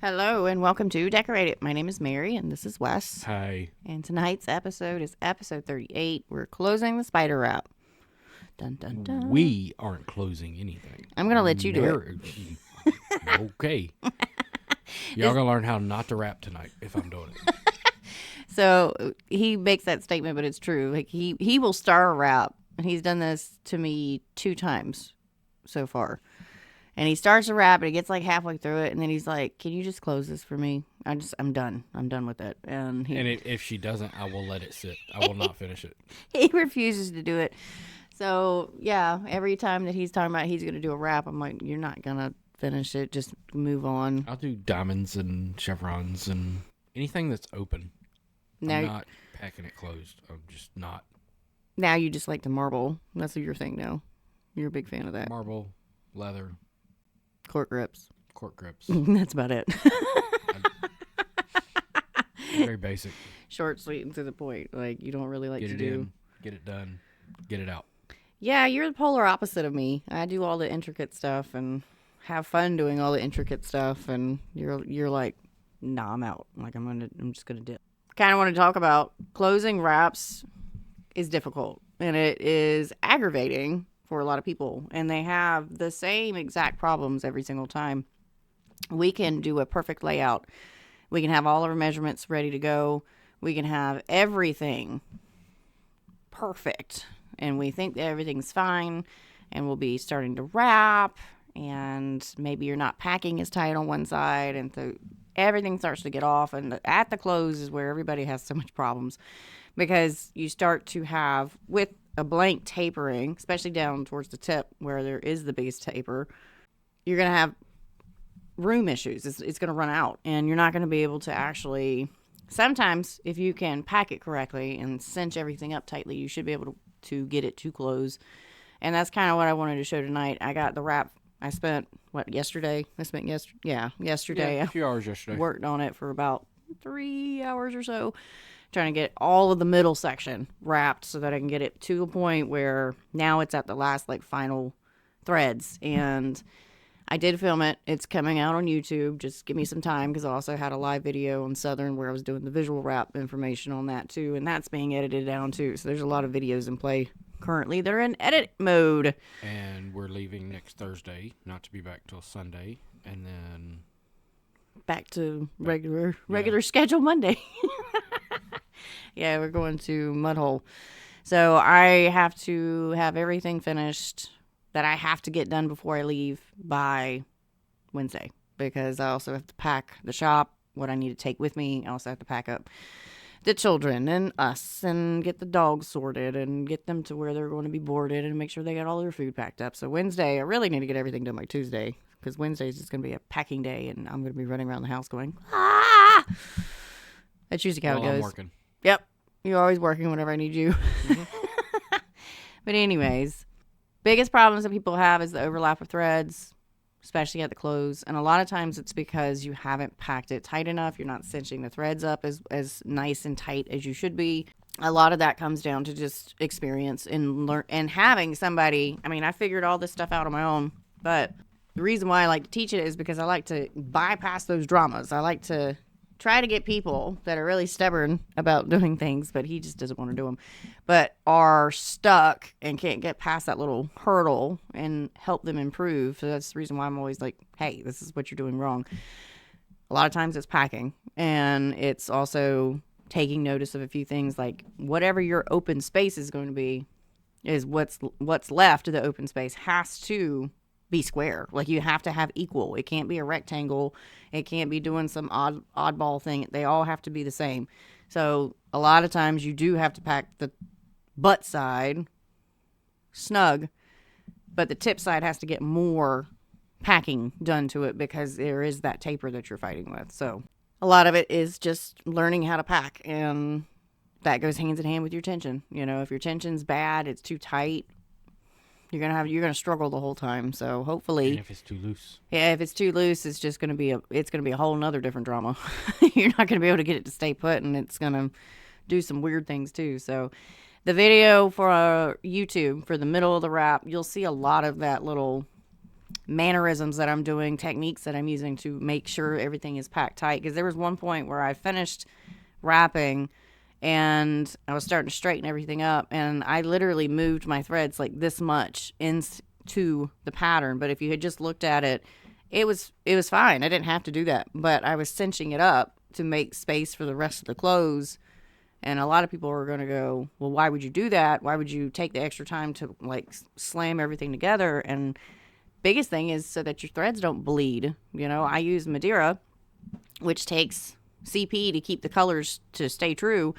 Hello and welcome to Decorative. My name is Mary and this is Wes. Hi. And tonight's episode is episode 38. We're closing the spider wrap. Dun dun dun. We aren't closing anything. I'm going to let you do it. Okay. Y'all gonna learn how not to wrap tonight if I'm doing it. So he makes that statement, but it's true. Like he will start a wrap, and he's done this to me 2 times so far. And he starts a wrap, and he gets like halfway through it, and then he's like, "Can you just close this for me? I'm done. I'm done with it." And if she doesn't, I will let it sit. I will not finish it. He refuses to do it. So yeah, every time that he's talking about he's going to do a wrap, I'm like, "You're not going to finish it. Just move on." I'll do diamonds and chevrons and anything that's open. Now, I'm not packing it closed. I'm just not. Now you just like to marble. That's your thing now. You're a big fan of that. Marble, leather, cork grips. Cork grips. That's about it. Very basic. Short, sweet, and to the point. Like, you don't really like to do. In, get it done, get it out. Yeah, you're the polar opposite of me. I do all the intricate stuff and have fun doing all the intricate stuff, and you're like, nah, I'm out. Like, I'm just gonna dip. Kind of want to talk about closing wraps is difficult, and it is aggravating for a lot of people, and they have the same exact problems every single time. We can do a perfect layout. We can have all of our measurements ready to go. We can have everything perfect, and we think that everything's fine, and we'll be starting to wrap, and maybe you're not packing as tight on one side, and so everything starts to get off, and at the close is where everybody has so much problems, because you start to have, with a blank tapering, especially down towards the tip where there is the biggest taper, you're going to have room issues. It's going to run out, and you're not going to be able to actually, sometimes if you can pack it correctly and cinch everything up tightly, you should be able to get it to close. And that's kind of what I wanted to show tonight. I got the wrap. I spent, yesterday? Yesterday. Yeah, a few hours yesterday. Worked on it for about 3 hours or so, trying to get all of the middle section wrapped so that I can get it to a point where now it's at the last, final threads. And I did film it. It's coming out on YouTube. Just give me some time, because I also had a live video on Southern where I was doing the visual wrap information on that too, and that's being edited down too. So there's a lot of videos in play currently that are in edit mode. And we're leaving next Thursday, not to be back till Sunday, and then back to regular schedule Monday. Yeah, we're going to Mudhole. So I have to have everything finished that I have to get done before I leave by Wednesday, because I also have to pack the shop, what I need to take with me. I also have to pack up the children and us and get the dogs sorted and get them to where they're going to be boarded and make sure they got all their food packed up. So Wednesday, I really need to get everything done by Tuesday, because Wednesday is just going to be a packing day, and I'm going to be running around the house going, ah! That's usually how it goes. I'm working. Yep. You're always working whenever I need you. Mm-hmm. But anyways, biggest problems that people have is the overlap of threads, especially at the close. And a lot of times it's because you haven't packed it tight enough. You're not cinching the threads up as nice and tight as you should be. A lot of that comes down to just experience and learn, and having somebody. I mean, I figured all this stuff out on my own, but the reason why I like to teach it is because I like to bypass those dramas. I like to try to get people that are really stubborn about doing things, but he just doesn't want to do them, but are stuck and can't get past that little hurdle, and help them improve. So that's the reason why I'm always like, hey, this is what you're doing wrong. A lot of times it's packing, and it's also taking notice of a few things, like whatever your open space is going to be is what's left of the open space has to be square. Like, you have to have equal. It can't be a rectangle. It can't be doing some oddball thing. They all have to be the same. So a lot of times you do have to pack the butt side snug, but the tip side has to get more packing done to it because there is that taper that you're fighting with. So a lot of it is just learning how to pack, and that goes hands in hand with your tension. You know, if your tension's bad, it's too tight, you're gonna struggle the whole time. So hopefully, And if it's too loose, yeah, if it's too loose, it's just gonna be a whole nother different drama. You're not gonna be able to get it to stay put, and it's gonna do some weird things too. So the video for YouTube for the middle of the wrap, you'll see a lot of that little mannerisms that I'm doing, techniques that I'm using to make sure everything is packed tight. Because there was one point where I finished wrapping and I was starting to straighten everything up, and I literally moved my threads like this much into the pattern. But if you had just looked at it, it was fine. I didn't have to do that, but I was cinching it up to make space for the rest of the clothes. And a lot of people are going to go, well, why would you do that? Why would you take the extra time to like slam everything together? And biggest thing is so that your threads don't bleed. You know, I use Madeira, which takes CP to keep the colors to stay true.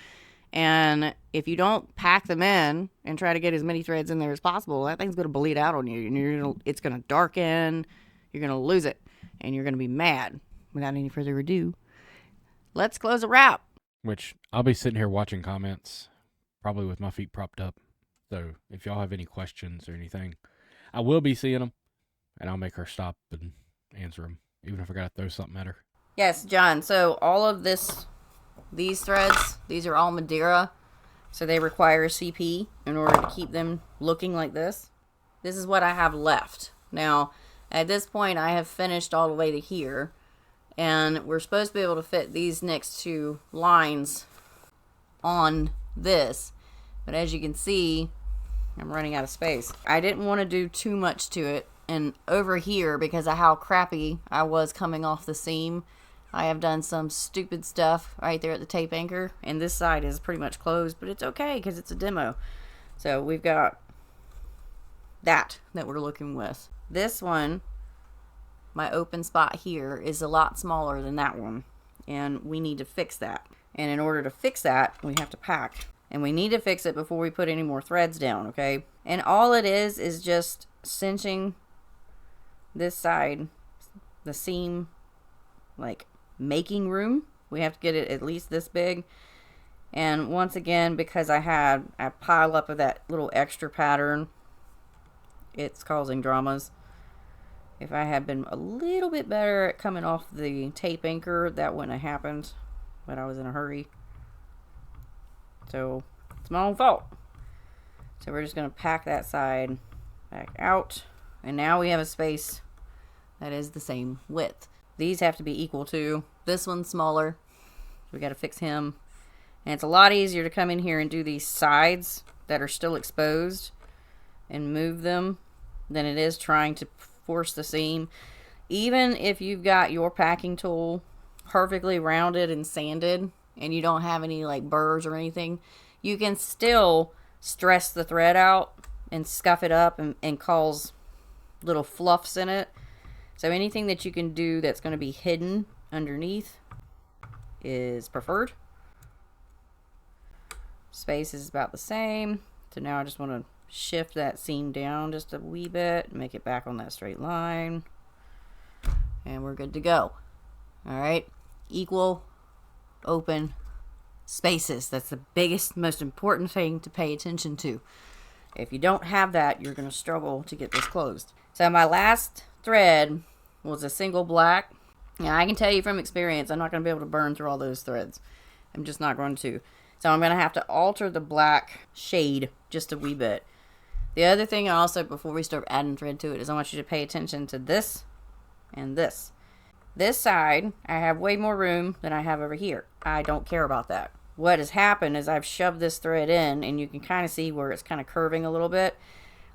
And if you don't pack them in and try to get as many threads in there as possible, that thing's going to bleed out on you. And it's going to darken. You're going to lose it. And you're going to be mad. Without any further ado, let's close a wrap. which I'll be sitting here watching comments, probably with my feet propped up. So if y'all have any questions or anything, I will be seeing them, and I'll make her stop and answer them, even if I got to throw something at her. Yes, John. So all of these threads, these are all Madeira. So they require CP in order to keep them looking like this. This is what I have left. Now, at this point, I have finished all the way to here. And we're supposed to be able to fit these next two lines on this. But as you can see, I'm running out of space. I didn't want to do too much to it. And over here, because of how crappy I was coming off the seam, I have done some stupid stuff right there at the tape anchor. And this side is pretty much closed, but it's okay because it's a demo. So we've got that we're looking with. This one, my open spot here, is a lot smaller than that one. And we need to fix that. And in order to fix that, we have to pack. And we need to fix it before we put any more threads down, okay? And all it is just cinching this side, the seam, like making room. We have to get it at least this big. And once again, because I had a pile up of that little extra pattern, it's causing dramas. If I had been a little bit better at coming off the tape anchor, that wouldn't have happened. But I was in a hurry. So, it's my own fault. So we're just going to pack that side back out. And now we have a space that is the same width. These have to be equal too. This one's smaller. We got to fix him. And it's a lot easier to come in here and do these sides that are still exposed and move them than it is trying to force the seam. Even if you've got your packing tool perfectly rounded and sanded and you don't have any like burrs or anything, you can still stress the thread out and scuff it up and cause little fluffs in it. So anything that you can do that's going to be hidden underneath is preferred. Space is about the same. So now I just want to shift that seam down just a wee bit, make it back on that straight line, and we're good to go. All right, equal open spaces. That's the biggest, most important thing to pay attention to. If you don't have that, you're going to struggle to get this closed. So my last thread was a single black. Now I can tell you from experience, I'm not going to be able to burn through all those threads. I'm just not going to. So I'm going to have to alter the black shade just a wee bit. The other thing also, before we start adding thread to it, is I want you to pay attention to this and this. This side, I have way more room than I have over here. I don't care about that. What has happened is I've shoved this thread in, and you can kind of see where it's kind of curving a little bit.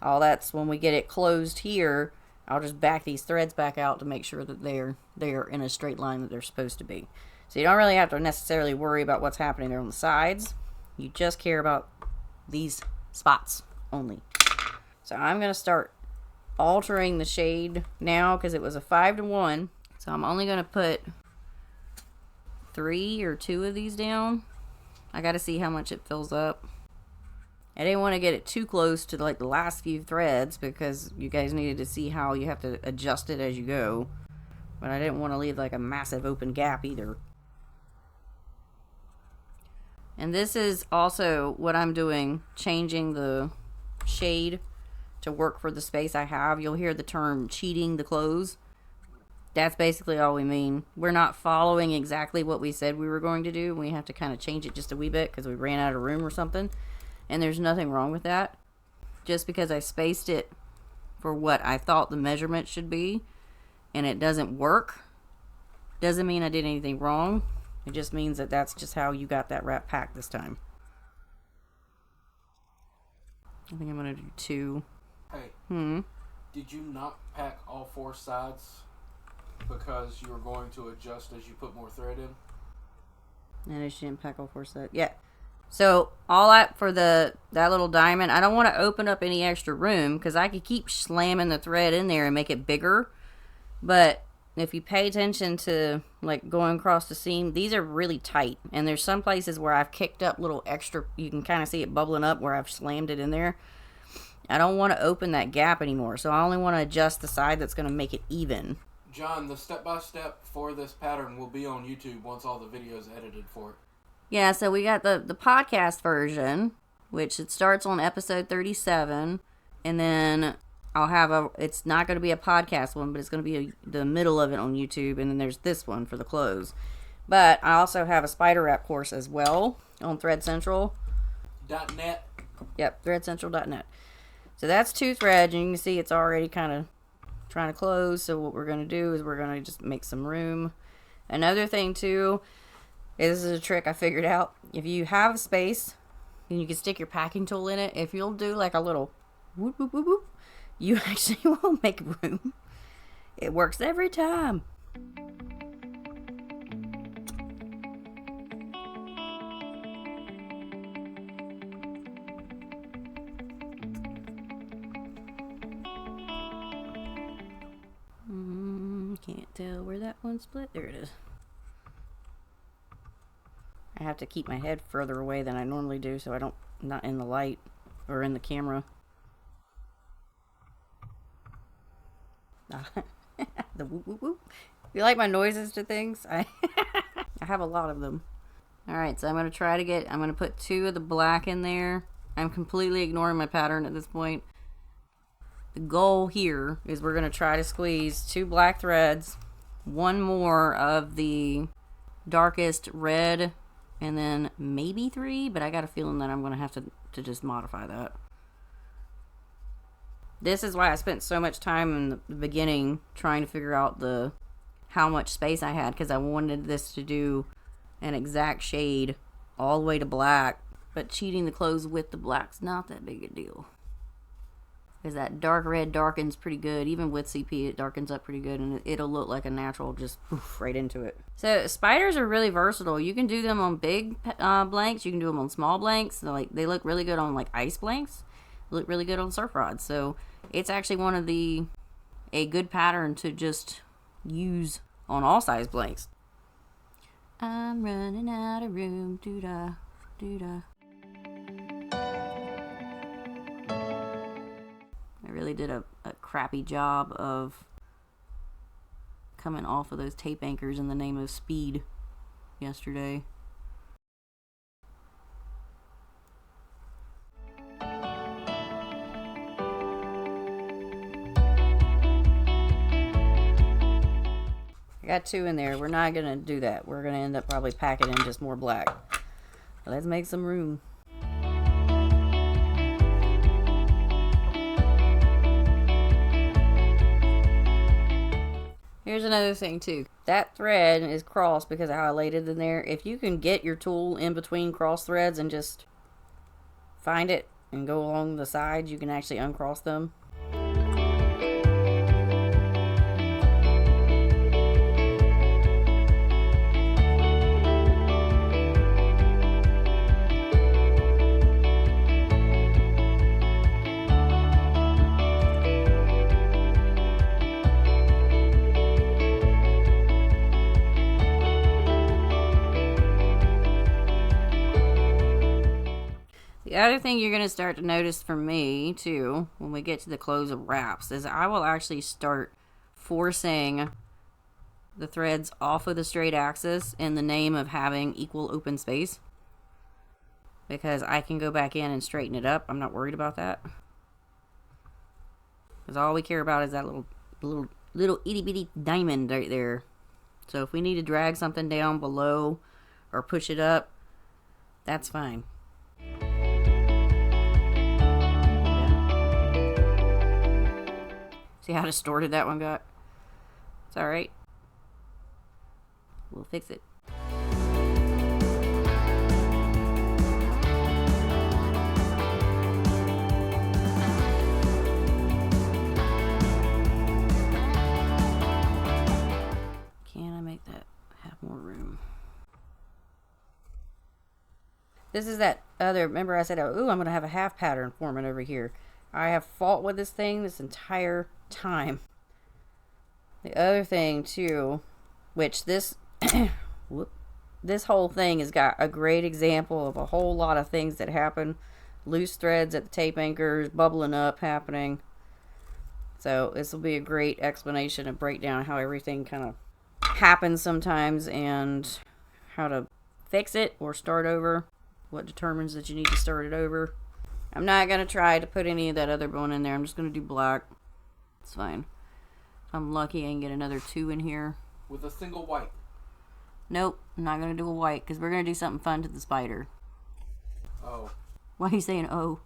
All that's when we get it closed here, I'll just back these threads back out to make sure that they're in a straight line that they're supposed to be. So you don't really have to necessarily worry about what's happening there on the sides. You just care about these spots only. So I'm going to start altering the shade now because it was a 5-to-1. So I'm only going to put 3 or 2 of these down. I got to see how much it fills up. I didn't want to get it too close to like the last few threads because you guys needed to see how you have to adjust it as you go. But I didn't want to leave like a massive open gap either. And this is also what I'm doing, changing the shade to work for the space I have. You'll hear the term cheating the clothes. That's basically all we mean. We're not following exactly what we said we were going to do. We have to kind of change it just a wee bit because we ran out of room or something. And there's nothing wrong with that. Just because I spaced it for what I thought the measurement should be and it doesn't work, doesn't mean I did anything wrong. It just means that that's just how you got that wrap packed this time. I think I'm going to do 2. Hey, did you not pack all 4 sides because you were going to adjust as you put more thread in? And I didn't pack all 4 sides. Yeah. So all that for that little diamond, I don't want to open up any extra room because I could keep slamming the thread in there and make it bigger. But if you pay attention to like going across the seam, these are really tight. And there's some places where I've kicked up little extra, you can kind of see it bubbling up where I've slammed it in there. I don't want to open that gap anymore. So I only want to adjust the side that's going to make it even. John, the step-by-step for this pattern will be on YouTube once all the videos edited for it. Yeah, so we got the podcast version, which it starts on episode 37, and then I'll have it's not going to be a podcast one, but it's going to be the middle of it on YouTube, and then there's this one for the clothes. But I also have a spider wrap course as well on ThreadCentral. .net. Yep, ThreadCentral.net. So that's 2 threads, and you can see it's already kind of trying to close. So what we're going to do is we're going to just make some room. Another thing, too, this is a trick I figured out. If you have space and you can stick your packing tool in it, if you'll do like a little whoop, whoop, whoop, whoop, you actually will make room. It works every time. Can't tell where that one split. There it is. I have to keep my head further away than I normally do so I'm not in the light or in the camera. The whoop whoop whoop. You like my noises to things? I have a lot of them. Alright, so I'm going to put 2 of the black in there. I'm completely ignoring my pattern at this point. The goal here is we're going to try to squeeze 2 black threads, 1 more of the darkest red, and then maybe 3, but I got a feeling that I'm going to have to just modify that. This is why I spent so much time in the beginning trying to figure out how much space I had, because I wanted this to do an exact shade all the way to black, but cheating the clothes with the black's not that big a deal. Because that dark red darkens pretty good. Even with CP, it darkens up pretty good, and it'll look like a natural, just poof, right into it. So spiders are really versatile. You can do them on big blanks. You can do them on small blanks. So, they look really good on ice blanks. They look really good on surf rods. So it's actually a good pattern to just use on all size blanks. I'm running out of room. Doo-da, doo-da. I really did a crappy job of coming off of those tape anchors in the name of speed yesterday. I got 2 in there. We're not going to do that. We're going to end up probably packing in just more black. But let's make some room. Here's another thing too. That thread is crossed because of how I laid it in there. If you can get your tool in between cross threads and just find it and go along the sides, you can actually uncross them. The other thing you're going to start to notice for me, too, when we get to the close of wraps, is I will actually start forcing the threads off of the straight axis in the name of having equal open space. Because I can go back in and straighten it up. I'm not worried about that. Because all we care about is that little itty bitty diamond right there. So if we need to drag something down below or push it up, that's fine. See how distorted that one got? It's alright. We'll fix it. Can I make that have more room? This is that other, remember I said, oh, I'm going to have a half pattern forming over here. I have fought with this thing this entire time. The other thing too, which this this whole thing has got a great example of a whole lot of things that happen. Loose threads at the tape anchors, bubbling up happening. So this will be a great explanation and breakdown how everything kind of happens sometimes and how to fix it or start over. What determines that you need to start it over. I'm not going to try to put any of that other bone in there. I'm just going to do black. It's fine. If I'm lucky, I can get another 2 in here. With a single white. Nope, I'm not going to do a white because we're going to do something fun to the spider. Oh. Why are you saying oh?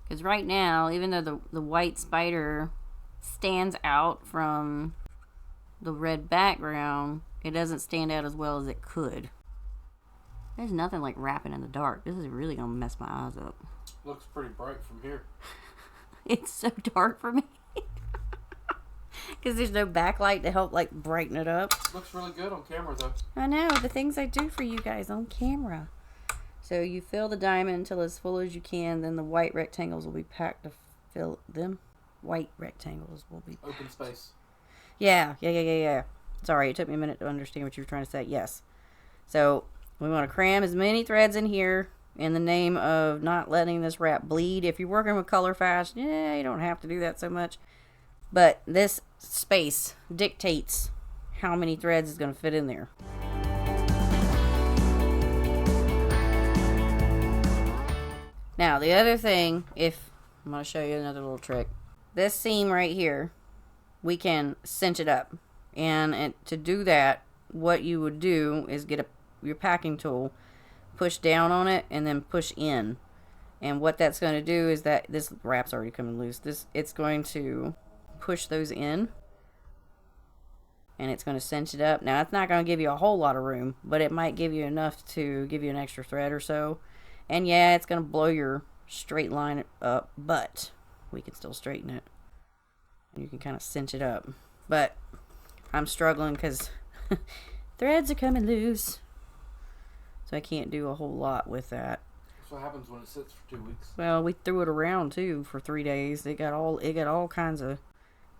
Because right now, even though the white spider stands out from the red background, it doesn't stand out as well as it could. There's nothing like wrapping in the dark. This is really going to mess my eyes up. Looks pretty bright from here. It's so dark for me. Because there's no backlight to help like brighten it up. Looks really good on camera though. I know, the things I do for you guys on camera. So you fill the diamond until as full as you can, then the white rectangles will be packed to fill them. White rectangles will be packed. Open space. Yeah. Sorry, it took me a minute to understand what you were trying to say. Yes. So we want to cram as many threads in here in the name of not letting this wrap bleed. If you're working with color fast, yeah, you don't have to do that so much. But this space dictates how many threads is going to fit in there. Now, the other thing, I'm going to show you another little trick. This seam right here, we can cinch it up. And to do that, what you would do is get your packing tool, push down on it, and then push in. And what that's going to do is that this wrap's already coming loose. It's going to push those in, and it's going to cinch it up. Now, it's not going to give you a whole lot of room, but it might give you enough to give you an extra thread or so. And yeah, it's going to blow your straight line up, but we can still straighten it. And you can kind of cinch it up. But I'm struggling because threads are coming loose. So I can't do a whole lot with that. That's what happens when it sits for 2 weeks. Well, we threw it around too for 3 days. It got all kinds of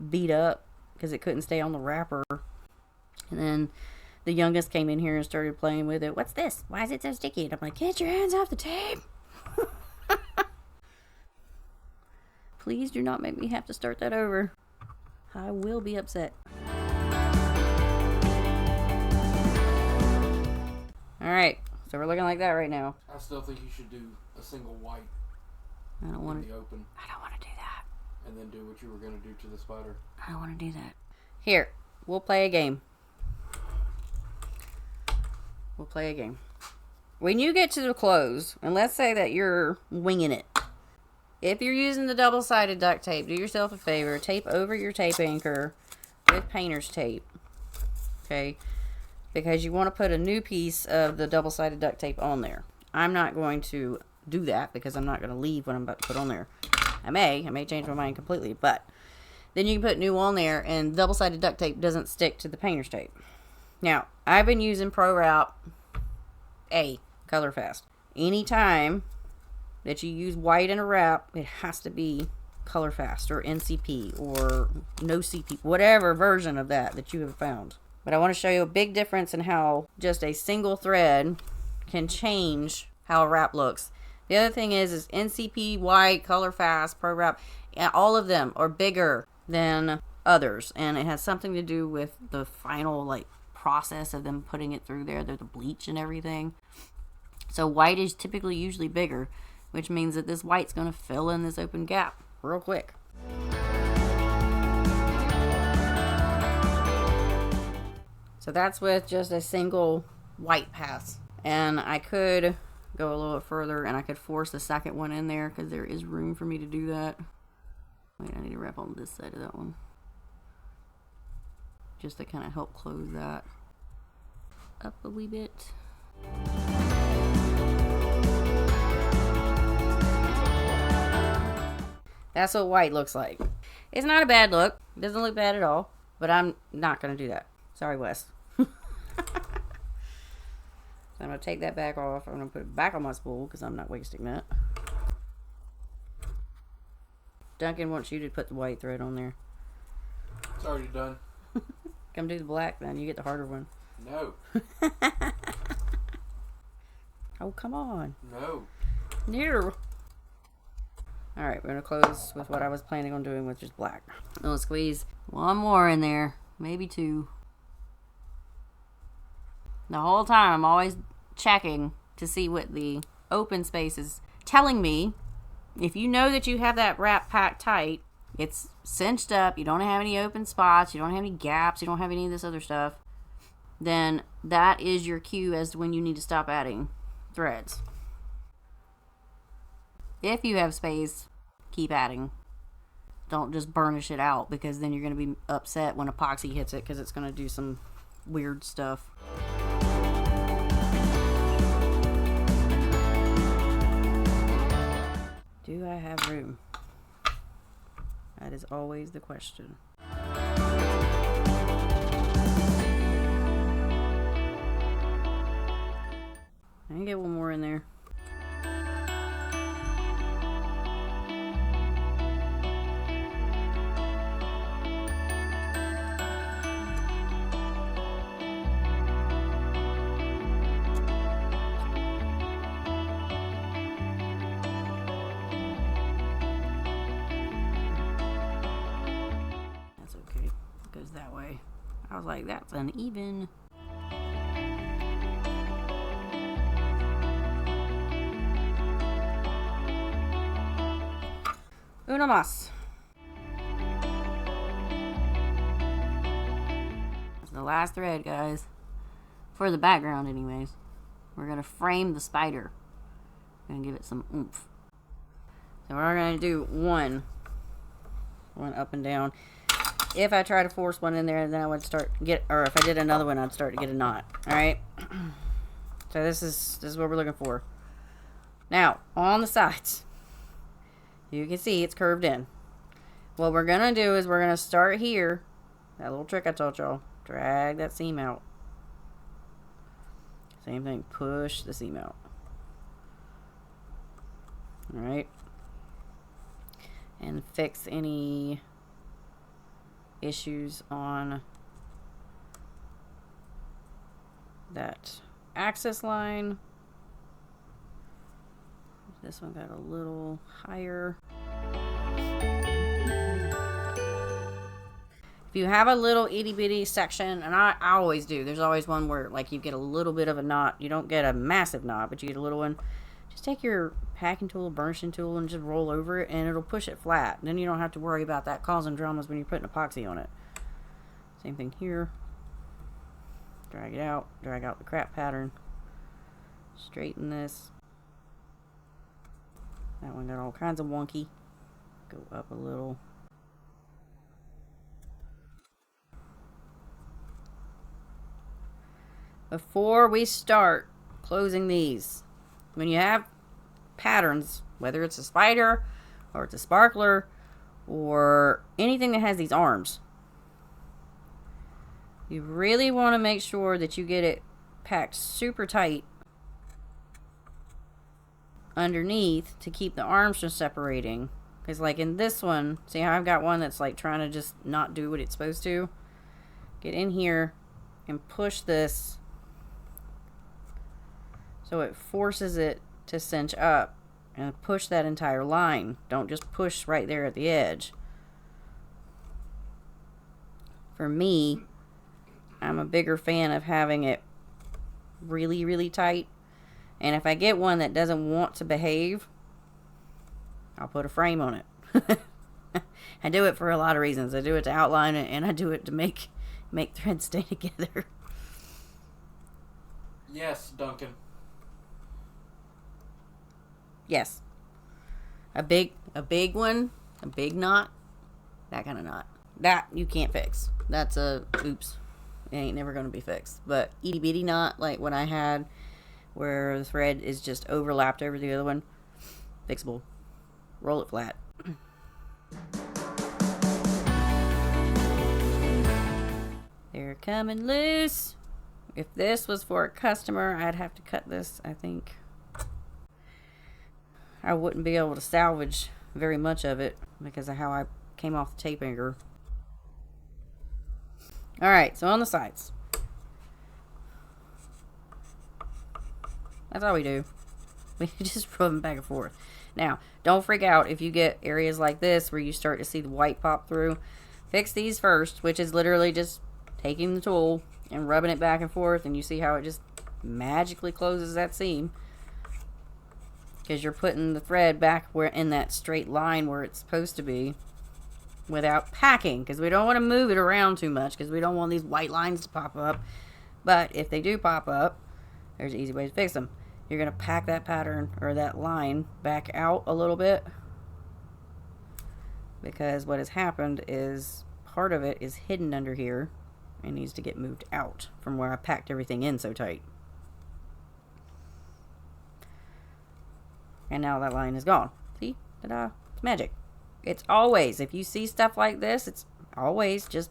beat up because it couldn't stay on the wrapper. And then the youngest came in here and started playing with it. What's this? Why is it so sticky? And I'm like, get your hands off the tape. Please do not make me have to start that over. I will be upset. Alright, so we're looking like that right now. I still think you should do a single white I don't want in the open. I don't want to do that. And then do what you were going to do to the spider. I don't want to do that. Here, we'll play a game. When you get to the close, and let's say that you're winging it. If you're using the double-sided duct tape, do yourself a favor. Tape over your tape anchor with painter's tape. Okay? Because you want to put a new piece of the double-sided duct tape on there. I'm not going to do that because I'm not going to leave what I'm about to put on there. I may change my mind completely, but then you can put new on there and double-sided duct tape doesn't stick to the painter's tape. Now, I've been using Pro Route A, Color Fast. Anytime that you use white in a wrap, it has to be Color Fast or NCP or no CP, whatever version of that you have found. But I want to show you a big difference in how just a single thread can change how a wrap looks. The other thing is NCP, White, Color Fast, Pro Wrap, all of them are bigger than others. And it has something to do with the final like process of them putting it through there. They're the bleach and everything. So white is typically usually bigger, which means that this white's going to fill in this open gap real quick. So that's with just a single white pass. And I could go a little bit further and I could force the second one in there because there is room for me to do that. Wait, I need to wrap on this side of that one, just to kind of help close that up a wee bit. That's what white looks like. It's not a bad look. It doesn't look bad at all, but I'm not going to do that. Sorry, Wes. So I'm going to take that back off. I'm going to put it back on my spool because I'm not wasting that. Duncan wants you to put the white thread on there. It's already done. Come do the black then. You get the harder one. No. Oh, come on. No. No. Alright, we're going to close with what I was planning on doing with just black. I'm going to squeeze one more in there. Maybe two. The whole time I'm always checking to see what the open space is telling me. If you know that you have that wrap packed tight, it's cinched up, you don't have any open spots, you don't have any gaps, you don't have any of this other stuff, then that is your cue as to when you need to stop adding threads. If you have space, keep adding. Don't just burnish it out, because then you're going to be upset when epoxy hits it because it's going to do some weird stuff. Do I have room? That is always the question. I can get one more in there. That way. I was like, that's uneven. Uno más. That's the last thread, guys. For the background, anyways. We're going to frame the spider. Going to give it some oomph. So we're going to do one up and down. If I try to force one in there, then I would start to get, or if I did another one, I'd start to get a knot. All right. So this is what we're looking for. Now on the sides, you can see it's curved in. What we're gonna do is we're gonna start here. That little trick I taught y'all. Drag that seam out. Same thing. Push the seam out. All right. And fix any issues on that axis line. This one got a little higher. If you have a little itty bitty section, and I always do, there's always one where like you get a little bit of a knot. You don't get a massive knot, but you get a little one. Just take your packing tool, burnishing tool, and just roll over it, and it'll push it flat. Then you don't have to worry about that causing dramas when you're putting epoxy on it. Same thing here. Drag it out. Drag out the crap pattern. Straighten this. That one got all kinds of wonky. Go up a little. Before we start closing these, when you have patterns, whether it's a spider or it's a sparkler or anything that has these arms, you really want to make sure that you get it packed super tight underneath to keep the arms from separating. Because like in this one, see how I've got one that's like trying to just not do what it's supposed to? Get in here and push this so it forces it to cinch up, and push that entire line. Don't just push right there at the edge. For me, I'm a bigger fan of having it really, really tight. And if I get one that doesn't want to behave, I'll put a frame on it. I do it for a lot of reasons. I do it to outline it, and I do it to make threads stay together. Yes, Duncan. Yes. A big one, a big knot, that kind of knot. That you can't fix. That's a oops. It ain't never going to be fixed. But itty bitty knot, like what I had, where the thread is just overlapped over the other one, fixable. Roll it flat. They're coming loose. If this was for a customer, I'd have to cut this, I think. I wouldn't be able to salvage very much of it because of how I came off the tape anchor. Alright, so on the sides. That's all we do. We just rub them back and forth. Now, don't freak out if you get areas like this where you start to see the white pop through. Fix these first, which is literally just taking the tool and rubbing it back and forth, and you see how it just magically closes that seam. Because you're putting the thread back where in that straight line where it's supposed to be without packing, because we don't want to move it around too much because we don't want these white lines to pop up. But if they do pop up, there's an easy way to fix them. You're going to pack that pattern or that line back out a little bit, because what has happened is part of it is hidden under here and needs to get moved out from where I packed everything in so tight. And now that line is gone. See? Ta-da. It's magic. It's always, if you see stuff like this, it's always just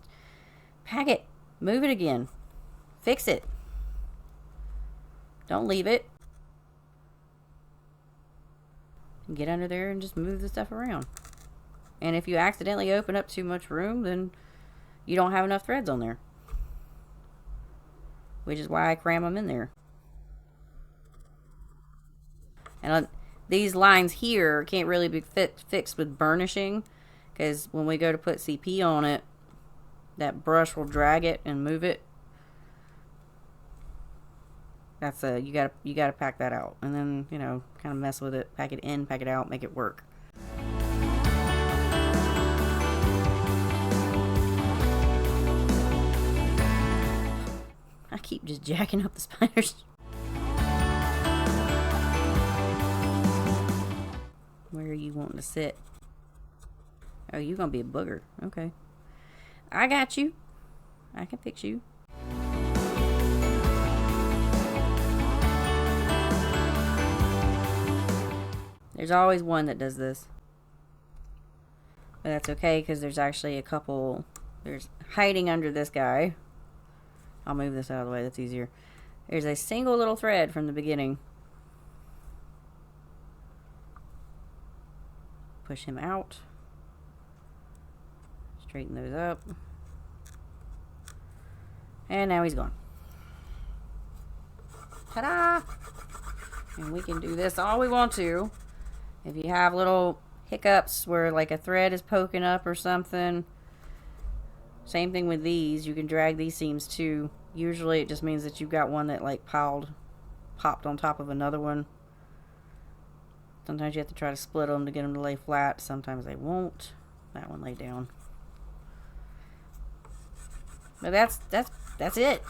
pack it. Move it again. Fix it. Don't leave it. Get under there and just move the stuff around. And if you accidentally open up too much room, then you don't have enough threads on there. Which is why I cram them in there. And these lines here can't really be fixed with burnishing, because when we go to put CP on it, that brush will drag it and move it. That's you gotta pack that out, and then, you know, kind of mess with it, pack it in, pack it out, make it work. I keep just jacking up the spiders. Where are you wanting to sit? Oh, you're gonna be a booger. Okay. I got you. I can fix you. There's always one that does this. But that's okay, because there's actually a couple. There's hiding under this guy. I'll move this out of the way, that's easier. There's a single little thread from the beginning. Push him out. Straighten those up. And now he's gone. Ta-da! And we can do this all we want to. If you have little hiccups where like a thread is poking up or something, same thing with these. You can drag these seams too. Usually it just means that you've got one that like popped on top of another one. Sometimes you have to try to split them to get them to lay flat. Sometimes they won't. That one laid down. But that's it.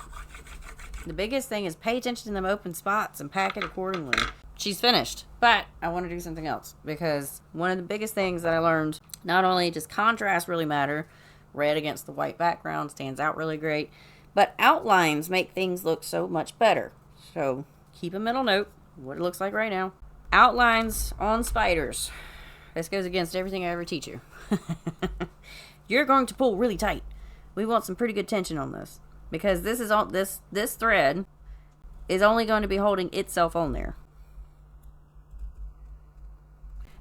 The biggest thing is pay attention to them open spots and pack it accordingly. She's finished, but I want to do something else, because one of the biggest things that I learned, not only does contrast really matter, red against the white background stands out really great, but outlines make things look so much better. So keep a mental note, what it looks like right now. Outlines on spiders. This goes against everything I ever teach you. You're going to pull really tight. We want some pretty good tension on this, because this is all this thread is only going to be holding itself on there.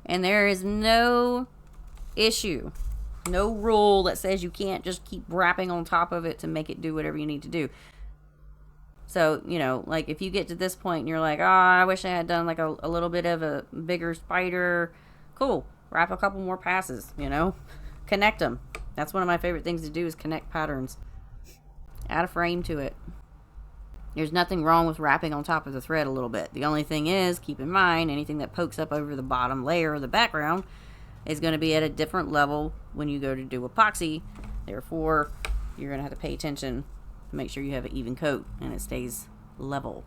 And there is no issue, no rule that says you can't just keep wrapping on top of it to make it do whatever you need to do. So, you know, like if you get to this point and you're like, oh, I wish I had done like a little bit of a bigger spider. Cool. Wrap a couple more passes, you know, connect them. That's one of my favorite things to do is connect patterns. Add a frame to it. There's nothing wrong with wrapping on top of the thread a little bit. The only thing is, keep in mind, anything that pokes up over the bottom layer of the background is going to be at a different level when you go to do epoxy. Therefore, you're going to have to pay attention to make sure you have an even coat and it stays level.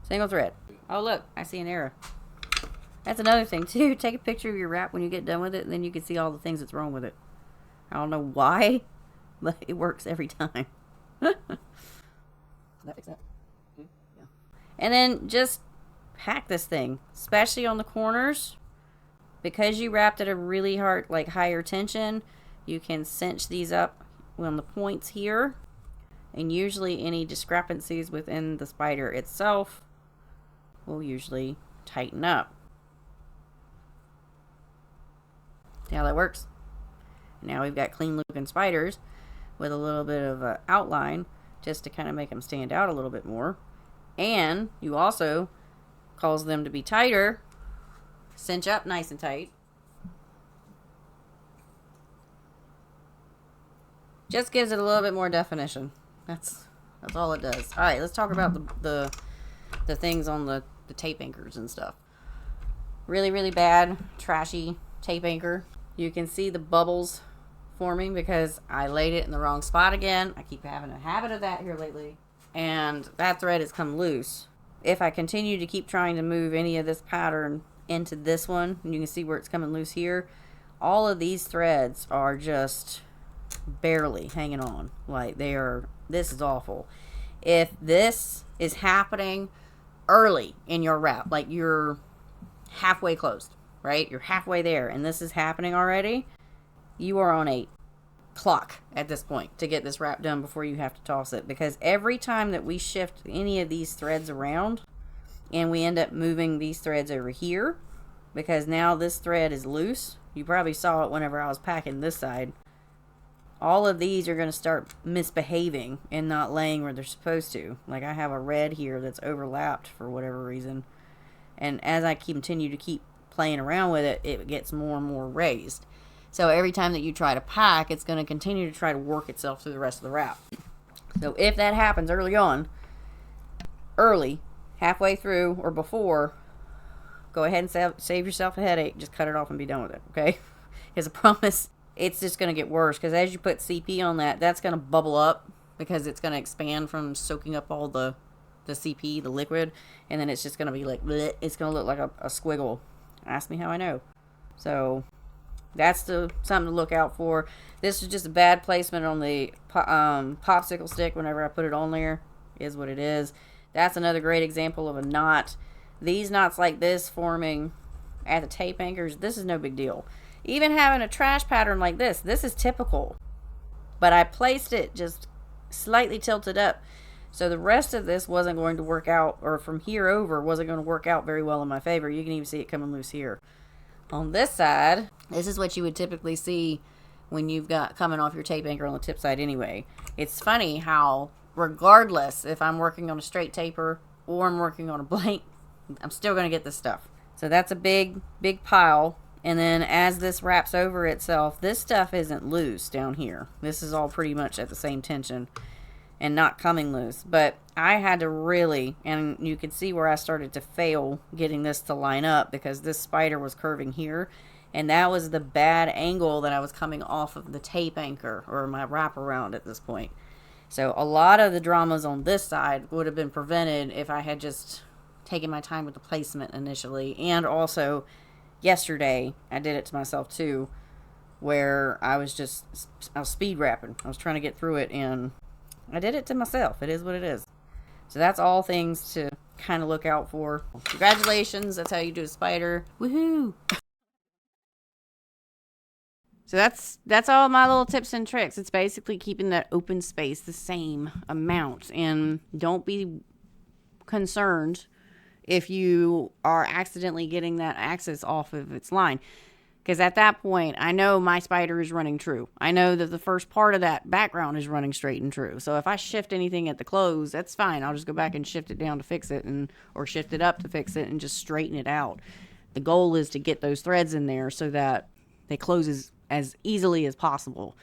Single thread. Oh, look, I see an error. That's another thing, too. Take a picture of your wrap when you get done with it, and then you can see all the things that's wrong with it. I don't know why, but it works every time. That fix that? Yeah. And then just hack this thing, especially on the corners. Because you wrapped at a really hard, like higher tension, you can cinch these up on the points here. And usually any discrepancies within the spider itself will usually tighten up. See how that works? Now we've got clean looking spiders with a little bit of an outline just to kind of make them stand out a little bit more. And you also cause them to be tighter. Cinch up nice and tight. Just gives it a little bit more definition. That's all it does. Alright, let's talk about the things on the tape anchors and stuff. Really, really bad, trashy tape anchor. You can see the bubbles forming because I laid it in the wrong spot again. I keep having a habit of that here lately. And that thread has come loose. If I continue to keep trying to move any of this pattern into this one, and you can see where it's coming loose here, all of these threads are just barely hanging on. Like this is awful. If this is happening early in your wrap, like you're halfway closed, right? You're halfway there, and this is happening already, you are on a clock at this point to get this wrap done before you have to toss it. Because every time that we shift any of these threads around and we end up moving these threads over here, because now this thread is loose, you probably saw it whenever I was packing this side, all of these are going to start misbehaving and not laying where they're supposed to. Like I have a red here that's overlapped for whatever reason, and as I continue to keep playing around with it, it gets more and more raised. So every time that you try to pack, it's going to continue to try to work itself through the rest of the wrap. So if that happens early on, halfway through or before, go ahead and save yourself a headache. Just cut it off and be done with it, okay? Because I promise it's just going to get worse. Because as you put CP on that, that's going to bubble up because it's going to expand from soaking up all the CP, the liquid, and then it's just going to be like, bleh, it's going to look like a squiggle. Ask me how I know. So that's something to look out for. This is just a bad placement on the popsicle stick whenever I put it on there. Is what it is. That's another great example of a knot. These knots like this forming at the tape anchors, this is no big deal. Even having a trash pattern like this is typical. But I placed it just slightly tilted up. So the rest of this wasn't going to work out, or from here over wasn't going to work out very well in my favor. You can even see it coming loose here. On this side, this is what you would typically see when you've got coming off your tape anchor on the tip side anyway. It's funny how regardless if I'm working on a straight taper or I'm working on a blank, I'm still going to get this stuff. So that's a big pile. And then as this wraps over itself, this stuff isn't loose down here. This is all pretty much at the same tension and not coming loose. But I had to really, and you can see where I started to fail getting this to line up because this spider was curving here. And that was the bad angle that I was coming off of the tape anchor or my wraparound at this point. So a lot of the dramas on this side would have been prevented if I had just taken my time with the placement initially. And also yesterday, I did it to myself too, where I was speed wrapping. I was trying to get through it and I did it to myself. It is what it is. So that's all things to kind of look out for. Congratulations. That's how you do a spider. Woohoo. So that's all my little tips and tricks. It's basically keeping that open space the same amount. And don't be concerned if you are accidentally getting that axis off of its line. Because at that point, I know my spider is running true. I know that the first part of that background is running straight and true. So if I shift anything at the close, that's fine. I'll just go back and shift it down to fix it, or shift it up to fix it and just straighten it out. The goal is to get those threads in there so that they close as easily as possible.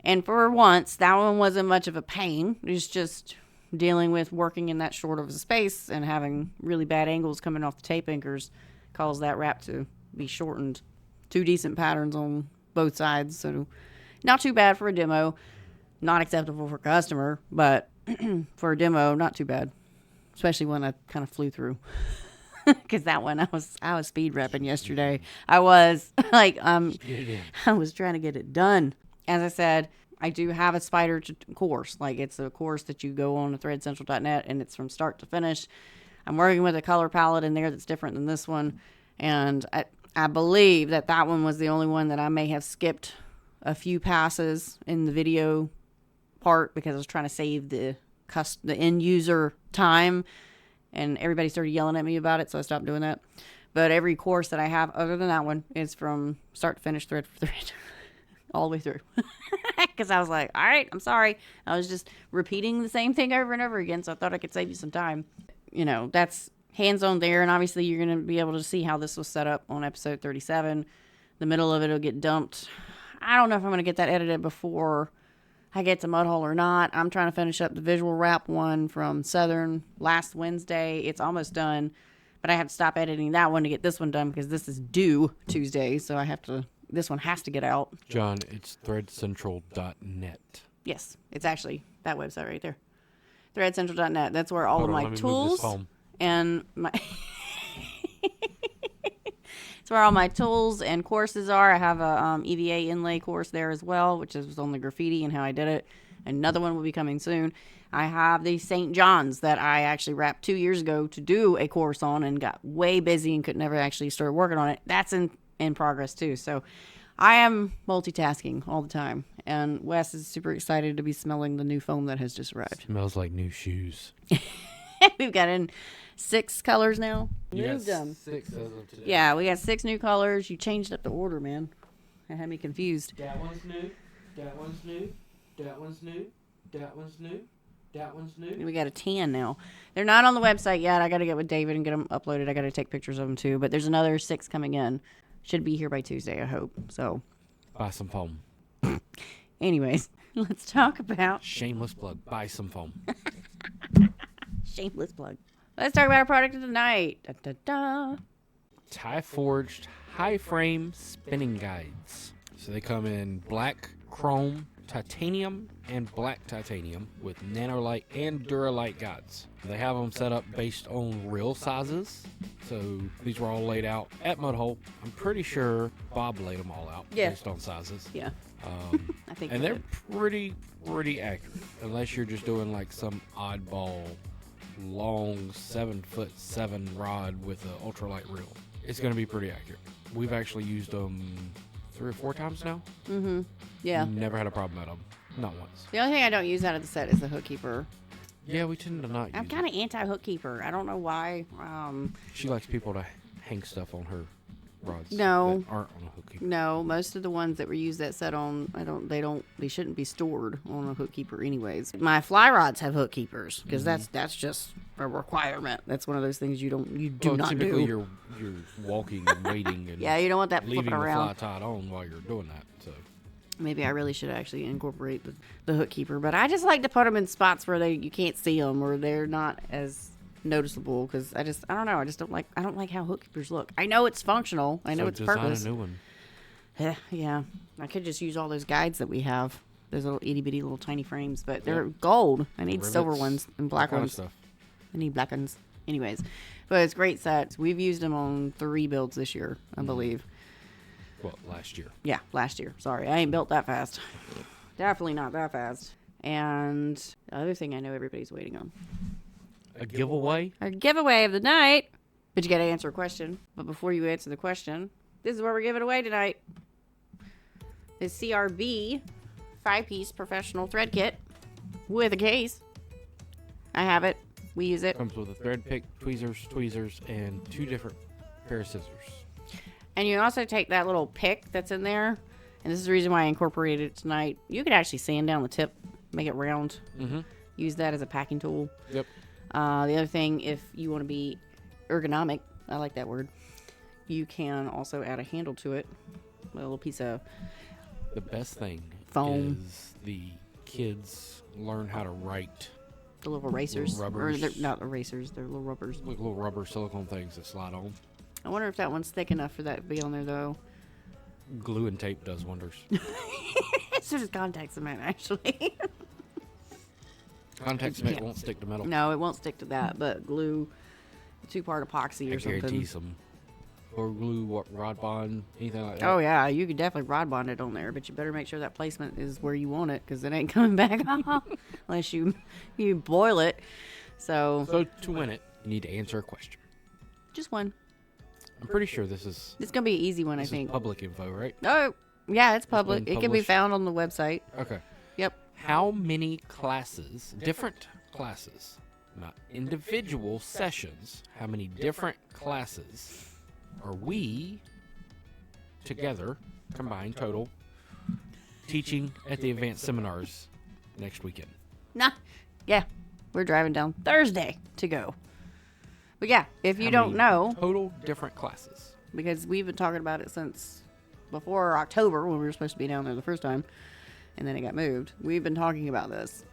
And for once, that one wasn't much of a pain. It was just dealing with working in that short of a space and having really bad angles coming off the tape anchors caused that wrap to be shortened. 2 decent patterns on both sides, so not too bad for a demo. Not acceptable for a customer, but for a demo, not too bad. Especially when I kind of flew through. Because that one, I was speed repping yesterday. I was like, I was trying to get it done. As I said, I do have a spider course. Like, it's a course that you go on to ThreadCentral.net, and it's from start to finish. I'm working with a color palette in there that's different than this one, and I believe that one was the only one that I may have skipped a few passes in the video part because I was trying to save the end user time, and everybody started yelling at me about it, so I stopped doing that. But every course that I have other than that one is from start to finish, thread for thread, all the way through. Because I was like, all right, I'm sorry. I was just repeating the same thing over and over again, so I thought I could save you some time. You know, that's hands-on there, and obviously you're going to be able to see how this was set up on episode 37. The middle of it will get dumped. I don't know if I'm going to get that edited before I get to Mudhole or not. I'm trying to finish up the visual wrap one from Southern last Wednesday. It's almost done, but I have to stop editing that one to get this one done because this is due Tuesday, so this one has to get out. John, it's ThreadCentral.net. Yes, it's actually that website right there. ThreadCentral.net. That's where all of my tools and my it's where all my tools and courses are. I have a EVA inlay course there as well, which is on the graffiti and how I did it. Another one will be coming soon. I have the St. John's that I actually wrapped 2 years ago to do a course on and got way busy and could never actually start working on it. That's in progress too. So I am multitasking all the time. And Wes is super excited to be smelling the new foam that has just arrived. Smells like new shoes. We've got in 6 colors now. You Moved got them. 6 as of today. Yeah, we got 6 new colors. You changed up the order, man. That had me confused. That one's new. That one's new. That one's new. That one's new. That one's new. We got a tan now. They're not on the website yet. I got to get with David and get them uploaded. I got to take pictures of them too. But there's another 6 coming in. Should be here by Tuesday, I hope. So, Buy some foam. anyways, let's talk about Shameless plug. Buy some foam. shameless plug. Let's talk about our product of the night. Da, da, da. Tie forged high frame spinning guides. So they come in black chrome, titanium, and black titanium with nanolite and duralite guides. They have them set up based on real sizes. So these were all laid out at Mudhole. I'm pretty sure Bob laid them all out based on sizes. Yeah. I think And they're pretty accurate, unless you're just doing like some oddball long 7'7" rod with an ultralight reel. It's going to be pretty accurate. We've actually used them 3 or 4 times now. Mm-hmm. Yeah. Never had a problem at them. Not once. The only thing I don't use out of the set is the hook keeper. Yeah, we tend to not use I'm kind of anti-hook keeper. I don't know why. She likes people to hang stuff on her rods. No. That aren't on a hook keeper. No, most of the ones that were used that set on, they shouldn't be stored on a hook keeper anyways. My fly rods have hook keepers because that's just a requirement. That's one of those things you do not typically do. You're walking and waiting and Yeah, you don't want that leaving flipping the around. fly tied on while you're doing that. So Maybe I really should actually incorporate the hook keeper, but I just like to put them in spots where you can't see them or they're not as noticeable because I don't know. I don't like how hook keepers look. I know it's functional. I know it's purpose. Design a new one. Yeah, I could just use all those guides that we have. Those little itty bitty little tiny frames, but they're gold. I need silver ones and black ones. Stuff. I need black ones. Anyways, but it's great sets. We've used them on 3 builds this year, I believe. Well, last year. Yeah, last year. Sorry, I ain't built that fast. Definitely not that fast. And the other thing I know everybody's waiting on. A giveaway? Our giveaway of the night. But you got to answer a question. But before you answer the question, this is what we're giving away tonight. The CRB 5-piece professional thread kit with a case. I have it. We use it. Comes with a thread pick, tweezers, and 2 different pair of scissors. And you also take that little pick that's in there, and this is the reason why I incorporated it tonight. You could actually sand down the tip, make it round. Mm-hmm. Use that as a packing tool. Yep. The other thing, if you want to be ergonomic, I like that word, you can also add a handle to it. A little piece of The best thing foam. is the kids learn how to write The little erasers. Little Or rubbers. they're not erasers, they're little rubbers. like little rubber silicone things that slide on. I wonder if that one's thick enough for that to be on there, though. Glue and tape does wonders. It's just contact cement, actually. Contact cement Yeah. won't stick to metal. No, it won't stick to that, but glue, 2-part epoxy I or guarantee something. some or glue, rod bond, anything like that. Oh, yeah, you could definitely rod bond it on there, but you better make sure that placement is where you want it, because it ain't coming back off unless you boil it. So, to win it, you need to answer a question. just one. I'm pretty sure this is It's going to be an easy one, I this is think. public info, right? Oh, yeah, it's public. been It can be published. found on the website. Okay. Yep. How many classes, different classes, not individual sessions, how many different classes are we together, combined total, teaching at the advanced seminars next weekend? Nah. Yeah. We're driving down Thursday to go. But yeah, if you How don't many know, total different classes. because we've been talking about it since before October when we were supposed to be down there the first time, and then it got moved. We've been talking about this.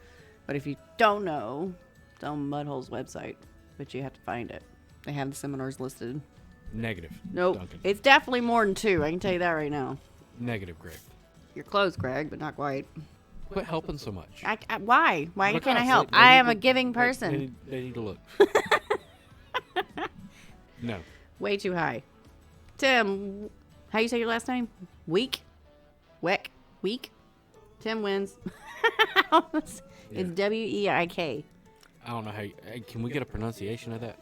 But if you don't know, it's on Mudhole's website, but you have to find it. They have the seminars listed. Negative. Nope. Duncan. It's definitely more than 2. I can tell you that right now. Negative, Greg. You're close, Craig, but not quite. Quit helping so much. Why? Why Look can't I out, help? they I need am to- a giving they- person. They need to look. No. Way too high. Tim, how you say your last name? Week? Weck? Week? Tim wins. It's Weik. I don't know how. Hey, can we get a pronunciation of that?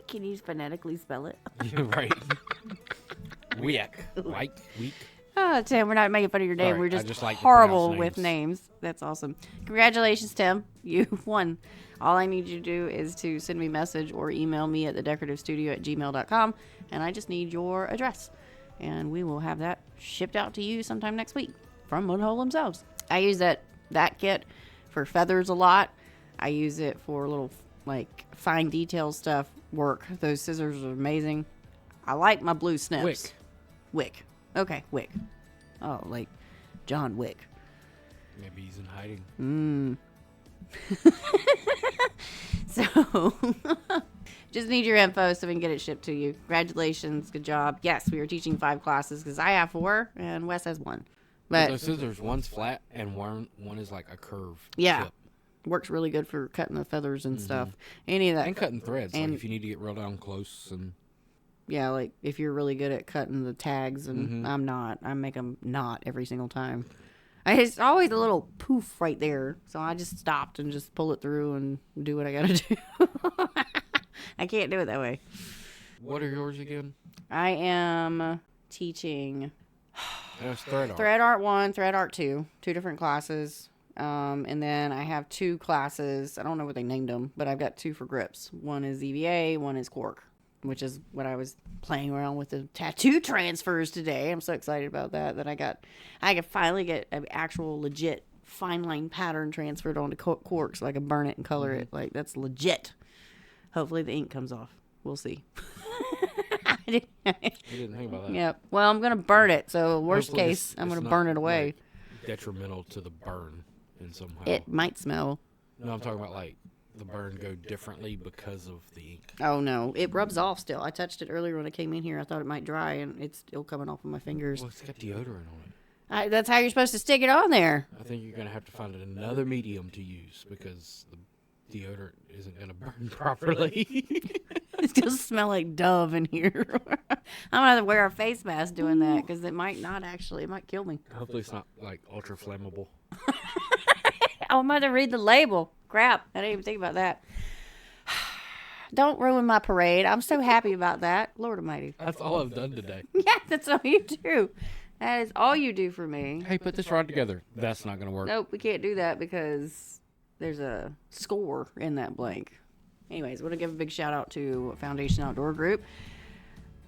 Can you phonetically spell it? Yeah, right. Week. Week. Oh, Tim, we're not making fun of your name. Sorry, We're I just, just like to horrible pronounce with names. That's awesome. Congratulations, Tim. You won. All I need you to do is to send me a message or email me at thedecorativestudio@gmail.com, and I just need your address. And we will have that shipped out to you sometime next week from Mudhole themselves. I use that kit for feathers a lot. I use it for little, like, fine detail stuff work. Those scissors are amazing. I like my blue snips. Wick. Okay, Wick. Oh, like John Wick. Maybe he's in hiding. So, just need your info so we can get it shipped to you. Congratulations. Good job. Yes, we are teaching 5 classes because I have 4 and Wes has 1. But But those scissors, one's flat and one is like a curve. yeah, tip. works really good for cutting the feathers and stuff. Any of that. And cutting threads. And- like if you need to get real down close and Yeah, like if you're really good at cutting the tags, and Mm-hmm. I'm not. I make them knot every single time. It's always a little poof right there, so I just stopped and just pull it through and do what I gotta do. I can't do it that way. what are yours again? I am teaching That's thread art. Thread Art 1, Thread Art 2, 2 different classes. And then I have 2 classes. I don't know what they named them, but I've got 2 for grips. One is EVA, one is cork, which is what I was playing around with the tattoo transfers today. I'm so excited about that I could finally get an actual legit fine line pattern transferred onto cork so I can burn it and color it. Like, that's legit. Hopefully the ink comes off. We'll see. You didn't think about that. Yep. Well, I'm going to burn it. So worst Hopefully case, it's I'm going to not, burn it away. like, detrimental to the burn in somehow. It might smell. No, I'm talking about like the burn go differently because of the ink. Oh no, it rubs off still. I touched it earlier when I came in here. I thought it might dry, and it's still coming off of my fingers. Well, it's got deodorant on it. That's how you're supposed to stick it on there. I think you're gonna have to find another medium to use because the deodorant isn't gonna burn properly. It still smell like Dove in here. I'm gonna have to wear a face mask doing that because it might not actually. It might kill me. Hopefully, it's not like ultra flammable. I'm gonna read the label. Crap, I didn't even think about that. Don't ruin my parade. I'm so happy about that. Lord Almighty. That's all I've done today. Yeah, that's all you do. That is all you do for me. Hey, put this rod together. That's not gonna work. Nope, we can't do that because there's a score in that blank. Anyways, I want to give a big shout out to Foundation Outdoor Group.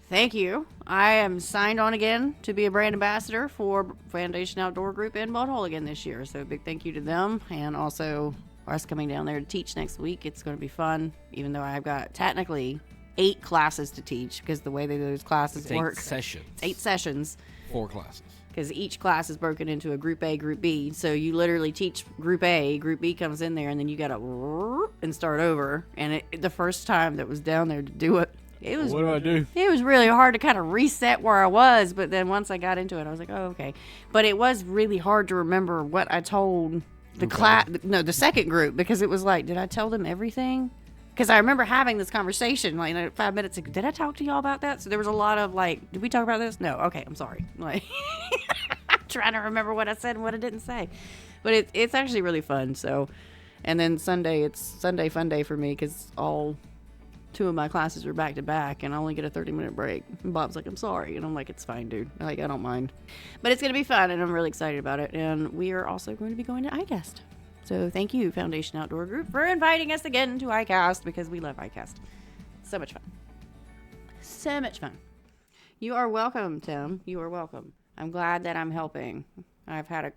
Thank you. I am signed on again to be a brand ambassador for Foundation Outdoor Group in Mud Hole again this year. So big thank you to them, and also us coming down there to teach next week. It's going to be fun, even though I've got technically 8 classes to teach because the way those classes work. 8 sessions. 8 sessions. 4 classes. Because each class is broken into a group A, group B. So you literally teach group A, group B comes in there, and then you got to and start over. And the first time that was down there to do it, what do I do? It was really hard to kind of reset where I was, but then once I got into it, I was like, oh, okay. But it was really hard to remember what I told the the second group, because it was like, did I tell them everything? Because I remember having this conversation, like 5 minutes ago. Did I talk to y'all about that? So there was a lot of like, did we talk about this? No. Okay, I'm sorry. Like, I'm trying to remember what I said and what I didn't say. But it's actually really fun. So, and then Sunday, it's Sunday fun day for me because all 2 of my classes are back to back, and I only get a 30-minute break. And Bob's like, I'm sorry. And I'm like, it's fine, dude. Like, I don't mind. But it's going to be fun, and I'm really excited about it. And we are also going to be going to iCast. So thank you, Foundation Outdoor Group, for inviting us again to iCast, because we love iCast. So much fun. So much fun. You are welcome, Tim. You are welcome. I'm glad that I'm helping. I've had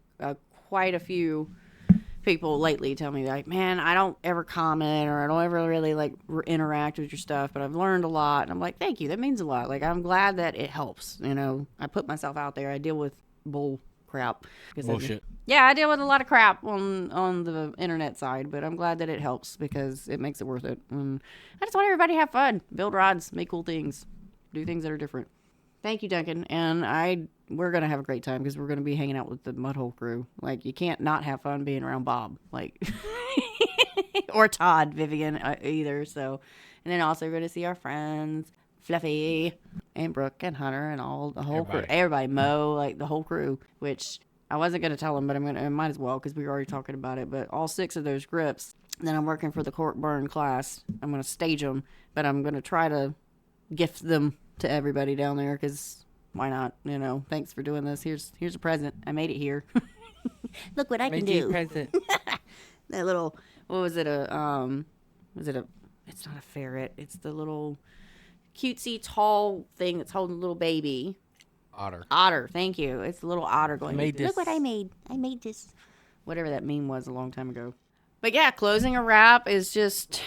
quite a few people lately tell me, like, man, I don't ever comment, or I don't ever really like interact with your stuff, but I've learned a lot. And I'm like, thank you. That means a lot. Like, I'm glad that it helps. You know, I put myself out there. I deal with bull crap. Bullshit. Yeah, I deal with a lot of crap on the internet side, but I'm glad that it helps because it makes it worth it. And I just want everybody to have fun, build rods, make cool things, do things that are different. Thank you, Duncan. And we're going to have a great time because we're going to be hanging out with the Mudhole crew. Like, you can't not have fun being around Bob, like, or Todd, Vivian, either. So, and then also we're going to see our friends, Fluffy and Brooke and Hunter and the whole crew. Everybody, Mo, like the whole crew, which I wasn't going to tell them, but I might as well because we were already talking about it. But all 6 of those grips, then I'm working for the cork burn class. I'm going to stage them, but I'm going to try to gift them to everybody down there because why not? You know, thanks for doing this. Here's a present. I made it here. Look what I can do. Present. That little, what was it? It's not a ferret. It's the little cutesy tall thing that's holding a little baby. Otter. Thank you. It's a little otter going. Look what I made. I made this. Whatever that meme was a long time ago. But yeah, closing a wrap is just,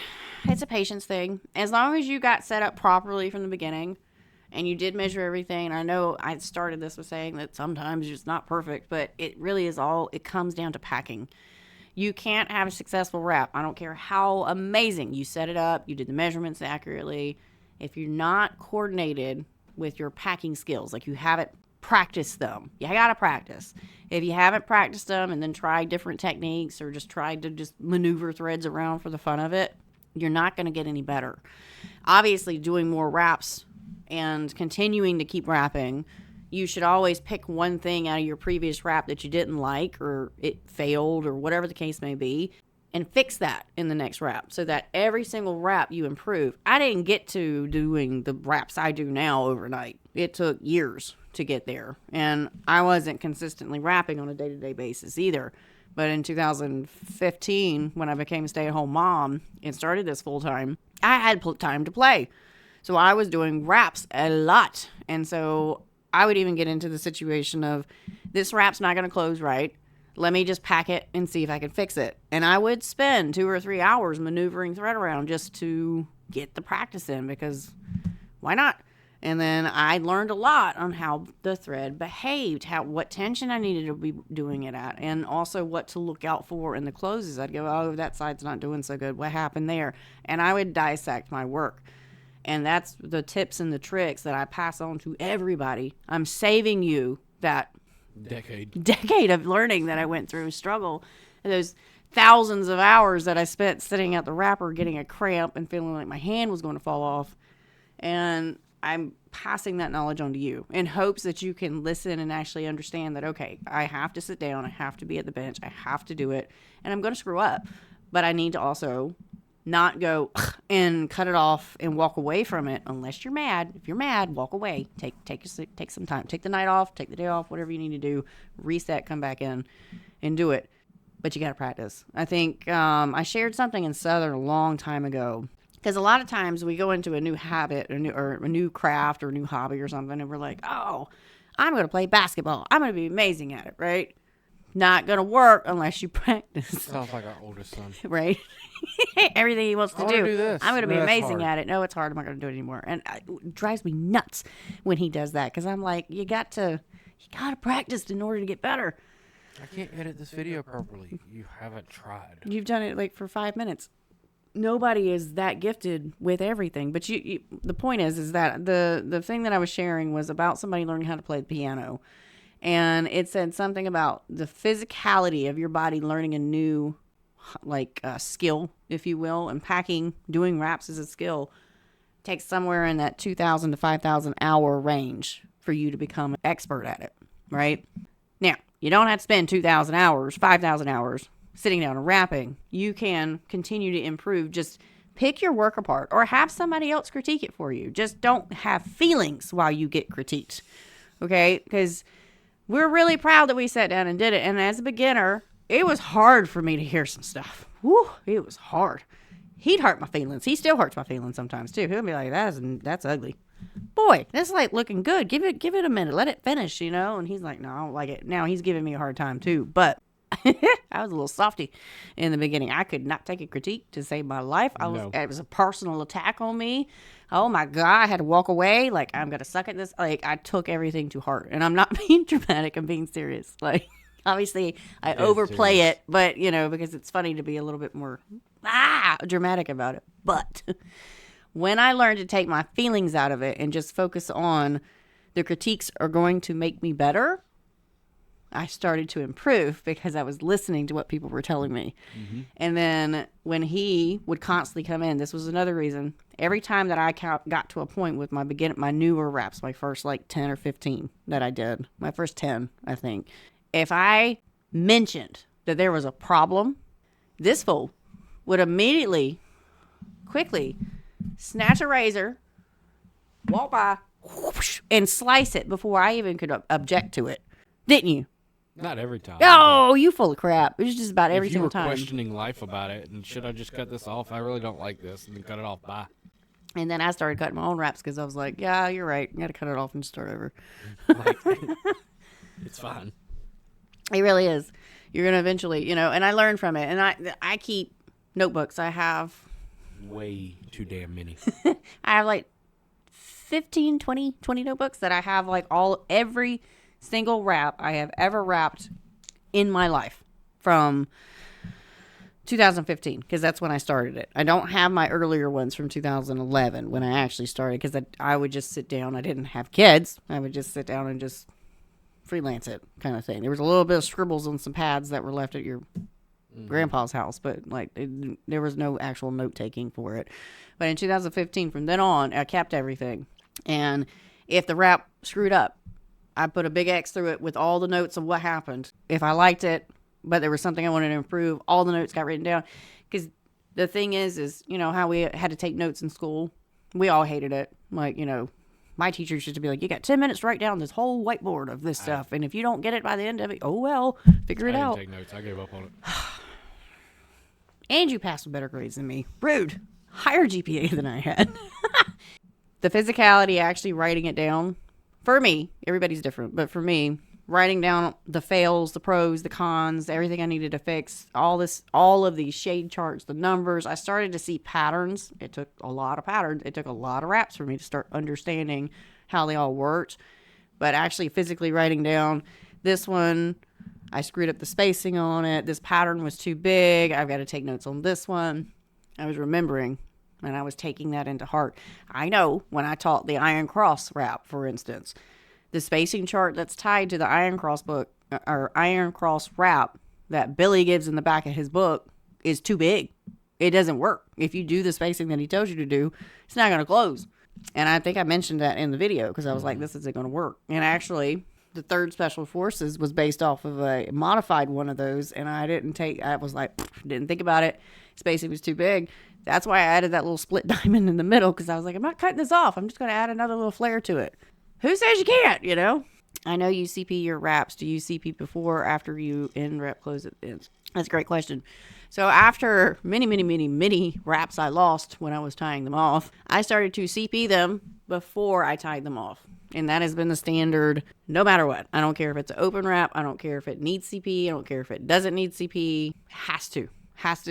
it's a patience thing. As long as you got set up properly from the beginning and you did measure everything. And I know I started this with saying that sometimes it's not perfect, but it really is it comes down to packing. You can't have a successful wrap. I don't care how amazing you set it up, you did the measurements accurately. If you're not coordinated with your packing skills, like you haven't practiced them, you gotta practice. If you haven't practiced them and then tried different techniques or just tried to just maneuver threads around for the fun of it, you're not going to get any better. Obviously, doing more wraps and continuing to keep wrapping, you should always pick one thing out of your previous wrap that you didn't like or it failed or whatever the case may be, and fix that in the next wrap so that every single wrap you improve. I didn't get to doing the wraps I do now overnight. It took years to get there, and I wasn't consistently wrapping on a day-to-day basis either. But in 2015, when I became a stay-at-home mom and started this full-time, I had time to play. So I was doing wraps a lot. And so I would even get into the situation of, this wrap's not going to close right. Let me just pack it and see if I can fix it. And I would spend 2 or 3 hours maneuvering thread around just to get the practice in, because why not? And then I learned a lot on how the thread behaved, what tension I needed to be doing it at, and also what to look out for in the closes. I'd go, oh, that side's not doing so good. What happened there? And I would dissect my work. And that's the tips and the tricks that I pass on to everybody. I'm saving you that decade of learning that I went through, struggle, those thousands of hours that I spent sitting at the wrapper getting a cramp and feeling like my hand was going to fall off. And I'm passing that knowledge on to you in hopes that you can listen and actually understand that, okay, I have to sit down, I have to be at the bench, I have to do it, and I'm going to screw up. But I need to also not go and cut it off and walk away from it unless you're mad. If you're mad, walk away. Take some time. Take the night off, take the day off, whatever you need to do. Reset, come back in and do it. But you got to practice. I think I shared something in Southern a long time ago. Because a lot of times we go into a new habit or a new craft or a new hobby or something, and we're like, oh, I'm going to play basketball. I'm going to be amazing at it, right? Not going to work unless you practice. Sounds like our oldest son. Right? Everything he wants to do this. I'm going to be That's amazing hard. at it. No, it's hard. I'm not going to do it anymore. And it drives me nuts when he does that, because I'm like, you got to practice in order to get better. I can't edit this video properly. You haven't tried. You've done it like for 5 minutes. Nobody is that gifted with everything. But the point is that the thing that I was sharing was about somebody learning how to play the piano. And it said something about the physicality of your body learning a new skill, if you will, and doing raps as a skill takes somewhere in that 2,000 to 5,000 hour range for you to become an expert at it, right? Now, you don't have to spend 2,000 hours, 5,000 hours sitting down and rapping. You can continue to improve. Just pick your work apart or have somebody else critique it for you. Just don't have feelings while you get critiqued, okay? Because we're really proud that we sat down and did it. And as a beginner, it was hard for me to hear some stuff. Woo, it was hard. He'd hurt my feelings. He still hurts my feelings sometimes too. He'll be like, that's ugly. Boy, that's like looking good. Give it a minute. Let it finish, And he's like, no, I don't like it. Now he's giving me a hard time too. But I was a little softy in the beginning. I could not take a critique to save my life. It was a personal attack on me. Oh my God, I had to walk away. Like, I'm going to suck at this. Like, I took everything to heart. And I'm not being dramatic. I'm being serious. Like, obviously, I overplay it. But, because it's funny to be a little bit more dramatic about it. But when I learned to take my feelings out of it and just focus on the critiques are going to make me better, I started to improve because I was listening to what people were telling me. Mm-hmm. And then when he would constantly come in, this was another reason. Every time that I got to a point with my newer raps, my first 10 or 15 that I did, my first 10, I think. If I mentioned that there was a problem, this fool would immediately, quickly snatch a razor, walk by, whoosh, and slice it before I even could object to it. Didn't you? Not every time. Oh, you full of crap. It was just about every single time. If you were questioning life about it, and should I just cut this off? I really don't like this, and then cut it off. Bye. And then I started cutting my own raps because I was like, yeah, you're right. You got to cut it off and start over. It's fine. It really is. You're going to eventually, and I learned from it. And I keep notebooks. I have way too damn many. I have 15, 20 notebooks that I have every single rap I have ever rapped in my life from 2015, because that's when I started it. I don't have my earlier ones from 2011 when I actually started, because I would just sit down. I didn't have kids. I would just sit down and just freelance it kind of thing. There was a little bit of scribbles on some pads that were left at your grandpa's house, but there was no actual note taking for it. But in 2015, from then on, I kept everything. And if the rap screwed up, I put a big X through it with all the notes of what happened. If I liked it, but there was something I wanted to improve, all the notes got written down. Because the thing is how we had to take notes in school. We all hated it. My teachers used to be like, you got 10 minutes to write down this whole whiteboard of this stuff. And if you don't get it by the end of it, oh well, figure it out. I didn't take notes. I gave up on it. And you passed with better grades than me. Rude. Higher GPA than I had. The physicality, actually writing it down. For me, everybody's different, but for me, writing down the fails, the pros, the cons, everything I needed to fix, all of these shade charts, the numbers, I started to see patterns. It took a lot of patterns. It took a lot of raps for me to start understanding how they all worked. But actually physically writing down this one, I screwed up the spacing on it. This pattern was too big. I've got to take notes on this one. I was remembering, and I was taking that into heart. I know when I taught the Iron Cross rap, for instance, the spacing chart that's tied to the Iron Cross book, or Iron Cross rap that Billy gives in the back of his book is too big. It doesn't work. If you do the spacing that he tells you to do, it's not going to close. And I think I mentioned that in the video because I was like, this isn't going to work. And actually, the 3rd Special Forces was based off of a modified one of those, and I didn't think about it. Spacing was too big. That's why I added that little split diamond in the middle, because I was like, I'm not cutting this off. I'm just going to add another little flare to it. Who says you can't, I know you CP your raps. Do you CP before or after you end rap close it in? That's a great question. So after many wraps I lost when I was tying them off, I started to CP them before I tied them off. And that has been the standard no matter what. I don't care if it's an open wrap. I don't care if it needs CP. I don't care if it doesn't need CP. Has to.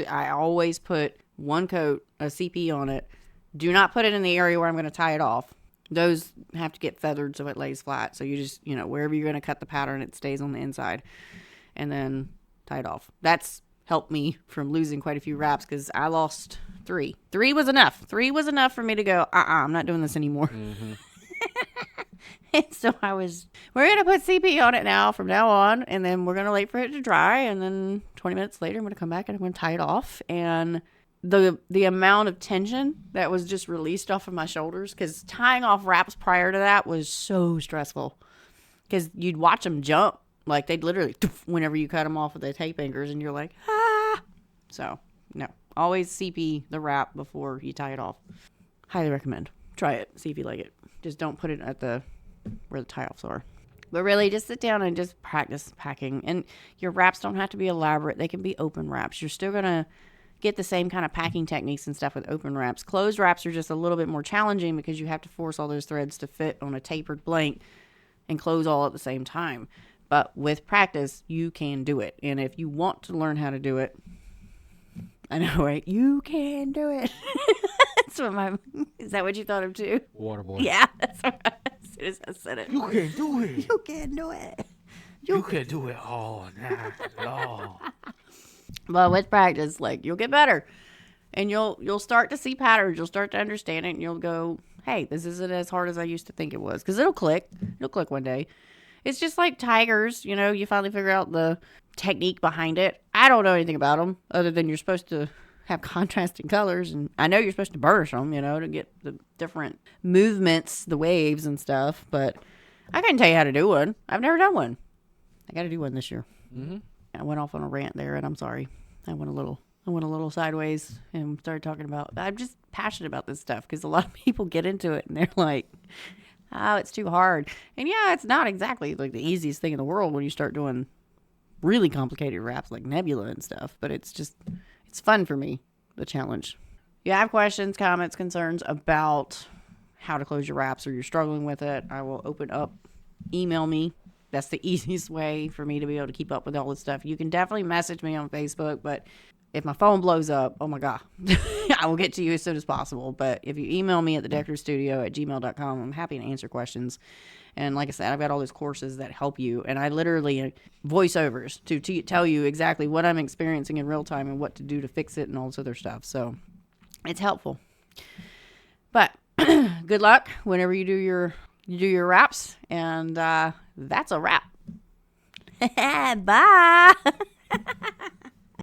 I always put one coat of CP on it. Do not put it in the area where I'm going to tie it off. Those have to get feathered so it lays flat. So you just, wherever you're going to cut the pattern, it stays on the inside. And then tie it off. That's helped me from losing quite a few wraps because I lost 3. 3 was enough. 3 was enough for me to go, I'm not doing this anymore. Mm-hmm. And so we're going to put CP on it now from now on. And then we're going to wait for it to dry. And then 20 minutes later, I'm going to come back and I'm going to tie it off. And the amount of tension that was just released off of my shoulders, because tying off wraps prior to that was so stressful. Because you'd watch them jump. Like, they'd literally, whenever you cut them off with the tape anchors, and you're like, ah. So, no. Always CP the wrap before you tie it off. Highly recommend. Try it. See if you like it. Just don't put it at where the tie-offs are. But really, just sit down and just practice packing. And your wraps don't have to be elaborate. They can be open wraps. You're still going to get the same kind of packing techniques and stuff with open wraps. Closed wraps are just a little bit more challenging because you have to force all those threads to fit on a tapered blank and close all at the same time. But with practice, you can do it. And if you want to learn how to do it, I know, right? You can do it. That's what is that what you thought of too? Waterboy. Yeah, that's what as soon as I said it. You can do it. You can do it. You can do it all night long. But with practice, you'll get better. And you'll start to see patterns. You'll start to understand it. And you'll go, hey, this isn't as hard as I used to think it was. Because it'll click. It'll click one day. It's just like tigers, you finally figure out the technique behind it. I don't know anything about them other than you're supposed to have contrasting colors. And I know you're supposed to burnish them, to get the different movements, the waves and stuff. But I couldn't tell you how to do one. I've never done one. I got to do one this year. Mm-hmm. I went off on a rant there, and I'm sorry. I went a little sideways and started talking about, I'm just passionate about this stuff because a lot of people get into it and they're like, oh, it's too hard. And yeah, it's not exactly the easiest thing in the world when you start doing really complicated wraps like Nebula and stuff, but it's fun for me, the challenge. If you have questions, comments, concerns about how to close your wraps or you're struggling with it, I will open up, email me. That's the easiest way for me to be able to keep up with all this stuff. You can definitely message me on Facebook, but if my phone blows up, oh my God, I will get to you as soon as possible. But if you email me at thedecorastudio@gmail.com, I'm happy to answer questions. And like I said, I've got all these courses that help you. And I literally voiceovers to tell you exactly what I'm experiencing in real time and what to do to fix it and all this other stuff. So it's helpful. But good luck whenever you do your wraps. And that's a wrap. Bye.